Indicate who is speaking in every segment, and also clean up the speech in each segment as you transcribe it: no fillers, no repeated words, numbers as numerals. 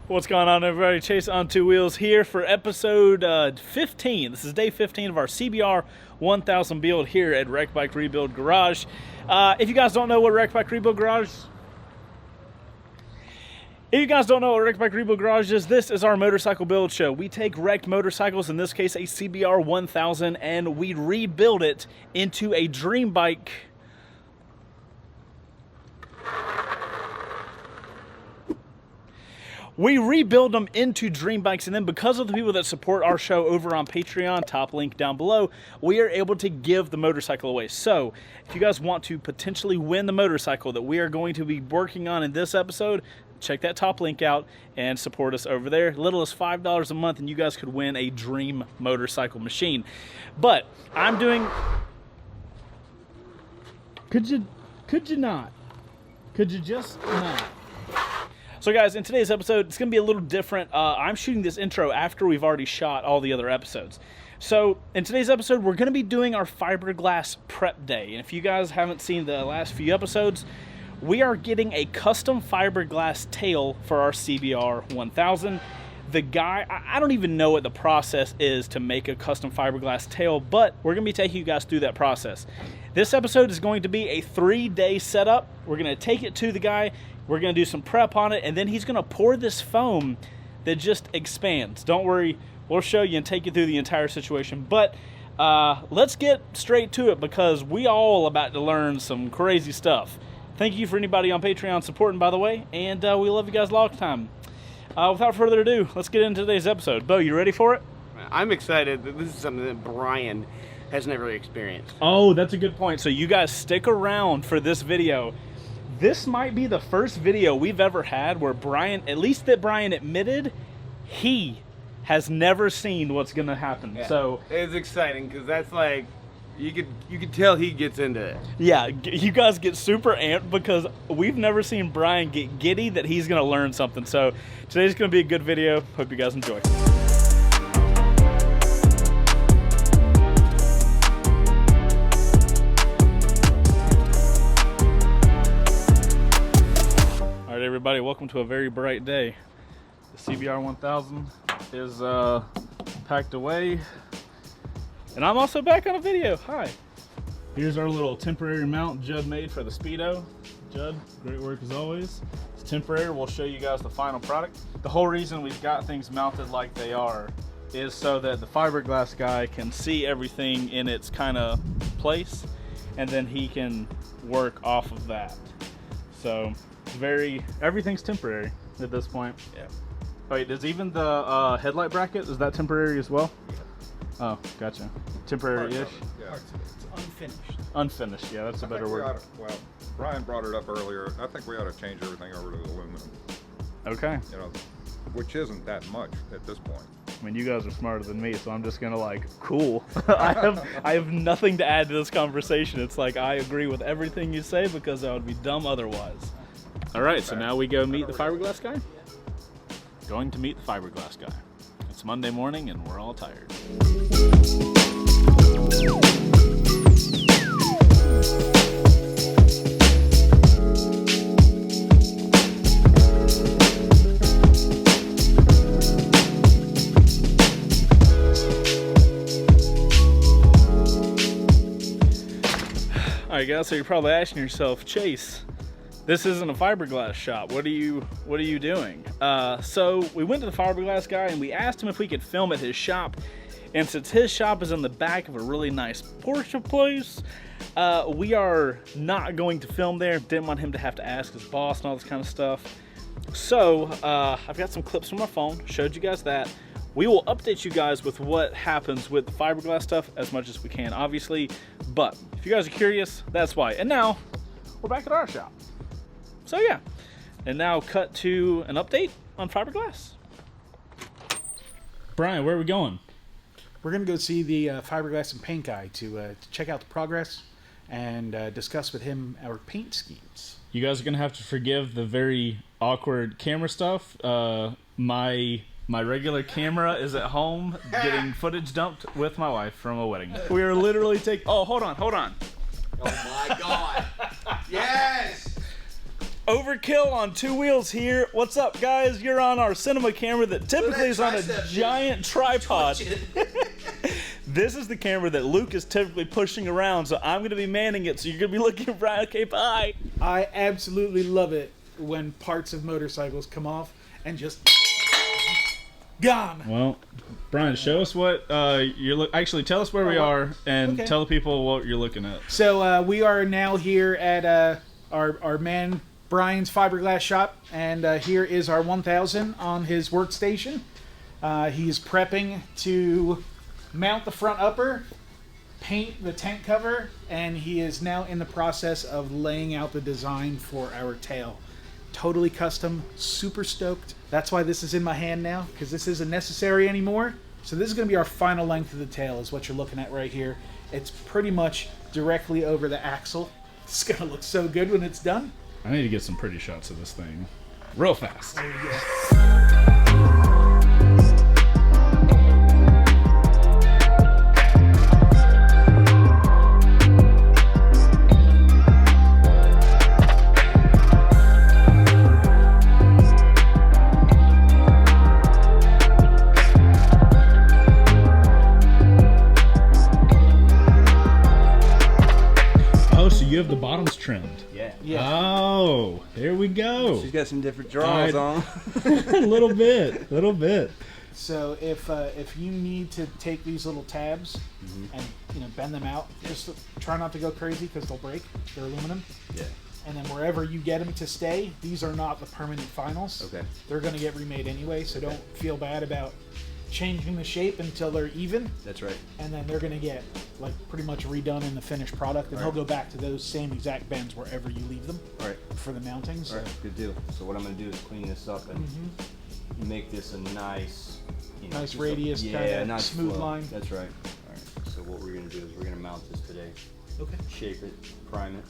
Speaker 1: What's going on, everybody? Chaseontwowheels here for episode 15. This is day 15 of our CBR1000 build here at Wreck Bike Rebuild Garage. If you guys don't know what Wreck Bike Rebuild Garage is, this is our motorcycle build show. We take wrecked motorcycles, in this case a CBR1000, and we rebuild it into a dream bike. We rebuild them into dream bikes, and then because of the people that support our show over on Patreon, top link down below, we are able to give the motorcycle away. So if you guys want to potentially win the motorcycle that we are going to be working on in this episode, check that top link out and support us over there. Little as $5 a month, and you guys could win a dream motorcycle machine. But I'm doing... Could you not? Could you just not? So guys, in today's episode, it's going to be a little different. I'm shooting this intro after we've already shot all the other episodes. So in today's episode, we're going to be doing our fiberglass prep day. And if you guys haven't seen the last few episodes, we are getting a custom fiberglass tail for our CBR1000. The guy, I don't even know what the process is to make a custom fiberglass tail, but we're going to be taking you guys through that process. This episode is going to be a 3-day setup. We're going to take it to the guy. We're going to do some prep on it, and then he's going to pour this foam that just expands. Don't worry, we'll show you and take you through the entire situation. But let's get straight to it, because we all about to learn some crazy stuff. Thank you for anybody on Patreon supporting, by the way, and we love you guys a long time. Without further ado, let's get into today's episode. Bo, you ready for it?
Speaker 2: I'm excited. This is something that Brian has never experienced.
Speaker 1: Oh, that's a good point. So you guys stick around for this video. This might be the first video we've ever had where Brian, at least that Brian admitted, he has never seen what's going to happen.
Speaker 2: Yeah.
Speaker 1: So
Speaker 2: it's exciting, because that's like, you could tell he gets into it.
Speaker 1: Yeah, you guys get super amped because we've never seen Brian get giddy that he's going to learn something. So today's going to be a good video. Hope you guys enjoy. All right, everybody, welcome to a very bright day. The CBR1000 is packed away. And I'm also back on a video. Hi. Here's our little temporary mount Judd made for the Speedo. Judd, great work as always. It's temporary. We'll show you guys the final product. The whole reason we've got things mounted like they are is so that the fiberglass guy can see everything in its kind of place, and then he can work off of that. So everything's temporary at this point.
Speaker 2: Yeah.
Speaker 1: Wait, does even the headlight bracket, is that temporary as well? Oh, gotcha. Temporary-ish?
Speaker 3: Yeah.
Speaker 4: It's unfinished.
Speaker 1: Unfinished, yeah, that's a better word.
Speaker 3: Well, Brian brought it up earlier. I think we ought to change everything over to the aluminum.
Speaker 1: Okay.
Speaker 3: You know, which isn't that much at this point.
Speaker 1: I mean, you guys are smarter than me, so I'm just gonna like, cool. I have nothing to add to this conversation. It's like, I agree with everything you say because I would be dumb otherwise. All right, so now we go meet the fiberglass guy. Going to meet the fiberglass guy. It's Monday morning and we're all tired. All right, guys, so you're probably asking yourself, Chase, this isn't a fiberglass shop. What are you doing? So we went to the fiberglass guy and we asked him if we could film at his shop. And since his shop is in the back of a really nice Porsche place, we are not going to film there. Didn't want him to have to ask his boss and all this kind of stuff. So I've got some clips from my phone. Showed you guys that. We will update you guys with what happens with the fiberglass stuff as much as we can, obviously. But if you guys are curious, that's why. And now we're back at our shop. So yeah, and now cut to an update on fiberglass. Brian, where are we going?
Speaker 4: We're going to go see the fiberglass and paint guy to check out the progress and discuss with him our paint schemes.
Speaker 1: You guys are going to have to forgive the very awkward camera stuff. My regular camera is at home getting footage dumped with my wife from a wedding. We are literally taking... Oh, hold on.
Speaker 2: Oh my God. Yes.
Speaker 1: Overkill on two wheels here. What's up, guys? You're on our cinema camera that typically is on a giant tripod. This is the camera that Luke is typically pushing around, so I'm going to be manning it, so you're going to be looking right. Okay, bye.
Speaker 4: I absolutely love it when parts of motorcycles come off and just gone.
Speaker 1: Well, Brian, show us what you're actually tell us where we are and tell the people what you're looking at.
Speaker 4: So we are now here at our man Brian's fiberglass shop, and here is our 1000 on his workstation. He's prepping to mount the front upper, paint the tent cover, and he is now in the process of laying out the design for our tail. Totally custom, super stoked. That's why this is in my hand now, because this isn't necessary anymore. So this is going to be our final length of the tail, is what you're looking at right here. It's pretty much directly over the axle. It's going to look so good when it's done.
Speaker 1: I need to get some pretty shots of this thing real fast.
Speaker 4: Oh, yeah.
Speaker 1: You have the bottoms trimmed.
Speaker 2: Yeah.
Speaker 1: Oh, there we go.
Speaker 2: She's got some different draws on.
Speaker 1: A little bit.
Speaker 4: So if you need to take these little tabs and bend them out, just try not to go crazy because they'll break. They're aluminum.
Speaker 2: Yeah.
Speaker 4: And then wherever you get them to stay, these are not the permanent finals.
Speaker 2: Okay.
Speaker 4: They're going to get remade anyway, so don't feel bad about changing the shape until they're even.
Speaker 2: That's right.
Speaker 4: And then they're going to get like pretty much redone in the finished product, and he'll go back to those same exact bends wherever you leave them.
Speaker 2: All right.
Speaker 4: For the mounting. So.
Speaker 2: All right. Good deal. So what I'm going to do is clean this up and make this a nice,
Speaker 4: nice radius, kind of
Speaker 2: nice
Speaker 4: smooth
Speaker 2: flow.
Speaker 4: line.
Speaker 2: That's right. All right. So what we're going to do is we're going to mount this today.
Speaker 4: Okay.
Speaker 2: Shape it, prime it,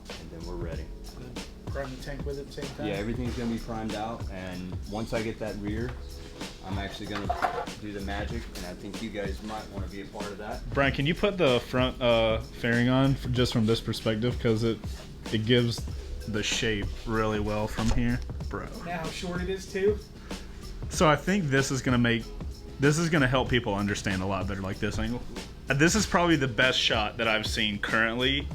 Speaker 2: and then we're ready.
Speaker 4: Prime the tank with it at the same time.
Speaker 2: Yeah, everything's going to be primed out, and once I get that rear, I'm actually going to do the magic, and I think you guys might want to be a part of that.
Speaker 1: Brian, can you put the front fairing on just from this perspective, because it gives the shape really well from here, bro.
Speaker 4: Now how short it is too.
Speaker 1: So I think this is gonna help people understand a lot better, like this angle. This is probably the best shot that I've seen currently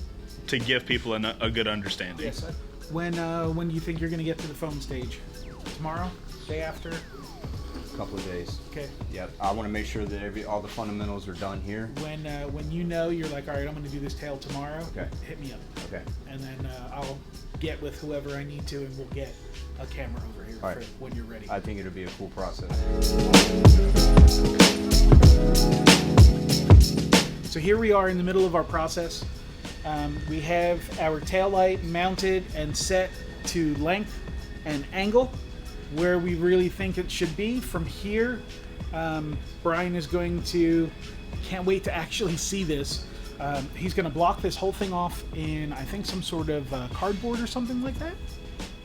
Speaker 1: to give people a good understanding.
Speaker 4: Yes. When do you think you're gonna get to the foam stage? Tomorrow? Day after?
Speaker 2: Couple of days.
Speaker 4: Okay.
Speaker 2: Yep. I want to make sure that all the fundamentals are done here.
Speaker 4: When you're like, all right, I'm going to do this tail tomorrow.
Speaker 2: Okay.
Speaker 4: Hit me up.
Speaker 2: Okay. And
Speaker 4: then I'll get with whoever I need to, and we'll get a camera over here for when you're ready.
Speaker 2: I think it'll be a cool process.
Speaker 4: So here we are in the middle of our process. We have our tail light mounted and set to length and angle where we really think it should be. From here, Brian is going to, can't wait to actually see this. He's going to block this whole thing off in, I think, some sort of cardboard or something like that,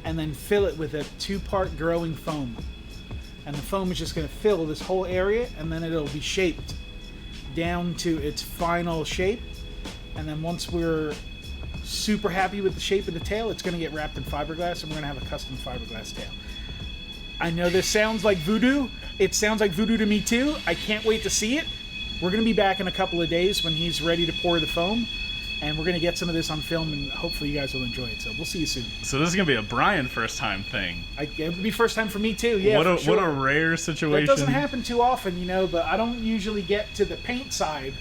Speaker 4: and then fill it with a 2-part growing foam. And the foam is just going to fill this whole area, and then it'll be shaped down to its final shape. And then once we're super happy with the shape of the tail, it's going to get wrapped in fiberglass, and we're going to have a custom fiberglass tail. I know this sounds like voodoo. It sounds like voodoo to me too. I can't wait to see it. We're going to be back in a couple of days when he's ready to pour the foam, and we're going to get some of this on film, and hopefully you guys will enjoy it. So we'll see you soon.
Speaker 1: So this is going to be a Brian first time thing.
Speaker 4: It would be first time for me too. Yeah.
Speaker 1: What a rare situation.
Speaker 4: That doesn't happen too often, but I don't usually get to the paint side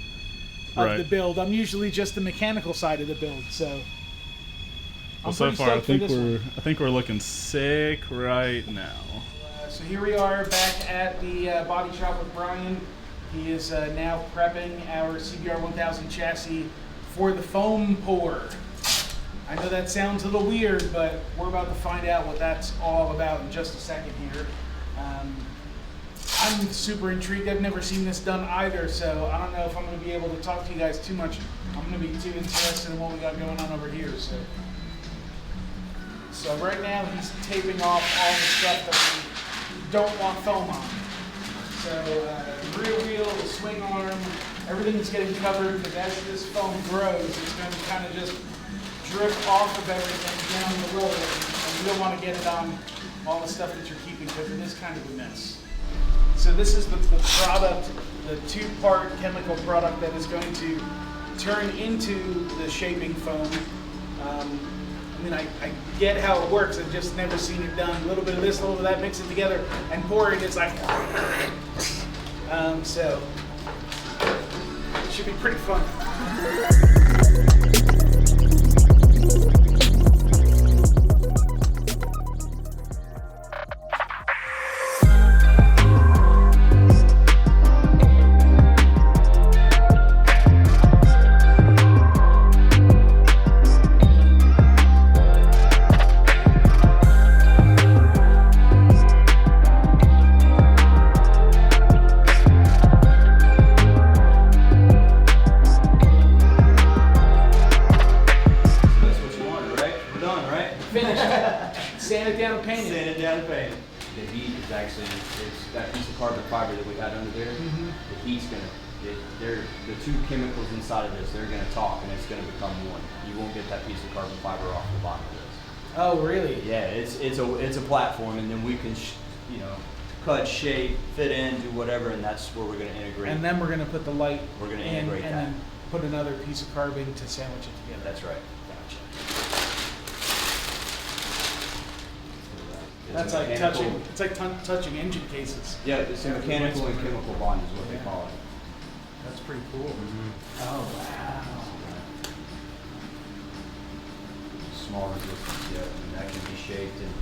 Speaker 4: of the build. I'm usually just the mechanical side of the build. So.
Speaker 1: Well, so far I think we're looking sick right now.
Speaker 4: So here we are back at the body shop with Brian. He is now prepping our CBR1000 chassis for the foam pour. I know that sounds a little weird, but we're about to find out what that's all about in just a second here. I'm super intrigued. I've never seen this done either, so I don't know if I'm going to be able to talk to you guys too much. I'm going to be too interested in what we got going on over here. So right now he's taping off all the stuff that we don't want foam on. So the rear wheel, the swing arm, everything's getting covered, because as this foam grows, it's going to kind of just drip off of everything down the road and you don't want to get it on all the stuff that you're keeping because it is kind of a mess. So this is the product, the 2-part chemical product that is going to turn into the shaping foam. I mean, I get how it works. I've just never seen it done. A little bit of this, a little bit of that, mix it together, and pour it. It's like, so it should be pretty fun. Sand it down and paint it.
Speaker 2: Sand it down and paint it. The heat is actually, it's that piece of carbon fiber that we had under there. The heat's gonna, the 2 chemicals inside of this, they're gonna talk and it's gonna become one. You won't get that piece of carbon fiber off the bottom of this.
Speaker 4: Oh, really?
Speaker 2: Yeah, it's a platform, and then we can, cut, shape, fit in, do whatever, and that's where we're gonna integrate.
Speaker 4: And then we're gonna put the light.
Speaker 2: We're gonna
Speaker 4: in,
Speaker 2: integrate
Speaker 4: and
Speaker 2: that.
Speaker 4: then put another piece of carbon to sandwich it together.
Speaker 2: That's right.
Speaker 4: Gotcha.
Speaker 2: It's
Speaker 4: That's
Speaker 2: a
Speaker 4: like
Speaker 2: mechanical-
Speaker 4: touching. It's like touching engine cases.
Speaker 2: Yeah, it's a mechanical and chemical bond is what they call it.
Speaker 4: That's pretty cool. Oh wow.
Speaker 2: Small resistance, yeah, and that can be shaped and,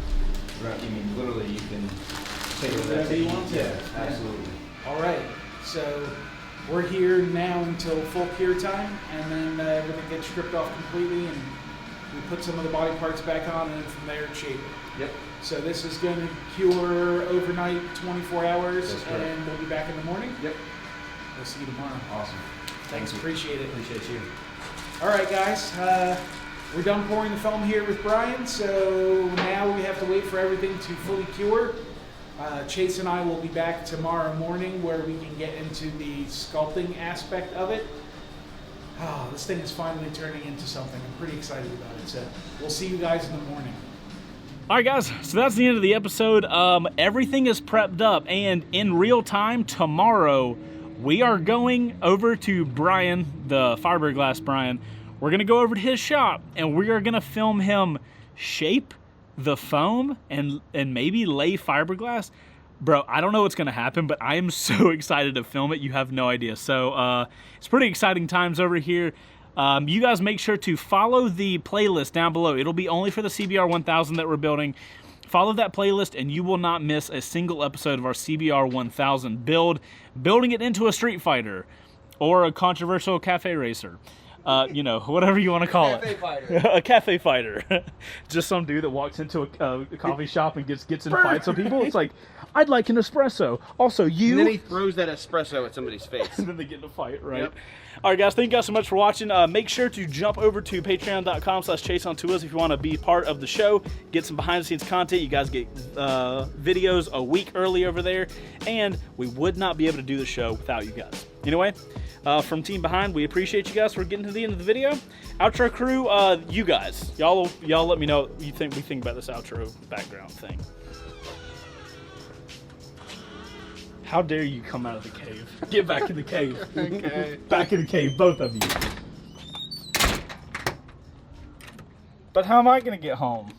Speaker 2: I mean, literally you can take it
Speaker 4: Whatever you want to.
Speaker 2: Yeah, absolutely.
Speaker 4: All right. So we're here now until full cure time, and then everything gets stripped off completely, and we put some of the body parts back on, and then from there shape it.
Speaker 2: Yep.
Speaker 4: So this is going to cure overnight, 24 hours,
Speaker 2: That's correct.
Speaker 4: and we'll be back in the morning.
Speaker 2: Yep.
Speaker 4: We'll see you tomorrow.
Speaker 2: Awesome.
Speaker 4: Thanks,
Speaker 2: Thank you.
Speaker 4: appreciate it.
Speaker 2: Appreciate you.
Speaker 4: All right, guys, we're done pouring the foam here with Brian, so now we have to wait for everything to fully cure. Chase and I will be back tomorrow morning where we can get into the sculpting aspect of it. Oh, this thing is finally turning into something. I'm pretty excited about it, so we'll see you guys in the morning.
Speaker 1: All right, guys, so that's the end of the episode. Everything is prepped up, and in real time tomorrow, we are going over to Brian, the fiberglass Brian. We're going to go over to his shop, and we are going to film him shape the foam and maybe lay fiberglass. Bro, I don't know what's going to happen, but I am so excited to film it. You have no idea. So it's pretty exciting times over here. You guys make sure to follow the playlist down below. It'll be only for the CBR1000 that we're building. Follow that playlist and you will not miss a single episode of our CBR1000 build, building it into a Street Fighter or a controversial cafe racer. You know, whatever you want to call
Speaker 2: Cafe
Speaker 1: it.
Speaker 2: fighter.
Speaker 1: A cafe fighter. Just some dude that walks into a coffee shop and gets in fights with people. It's like, I'd like an espresso. Also, you.
Speaker 5: And then he throws that espresso at somebody's face.
Speaker 1: And then they get in a fight, right?
Speaker 5: Yep.
Speaker 1: All right, guys, thank you guys so much for watching. Make sure to jump over to patreon.com/Chaseontwowheels if you want to be part of the show, get some behind-the-scenes content. You guys get videos a week early over there, and we would not be able to do the show without you guys. Anyway, from Team Behind, we appreciate you guys for getting to the end of the video. Outro crew, you guys, y'all let me know what we think about this outro background thing. How dare you come out of the cave? Get back in the cave.
Speaker 5: Okay.
Speaker 1: Back in the cave, both of you. But how am I going to get home?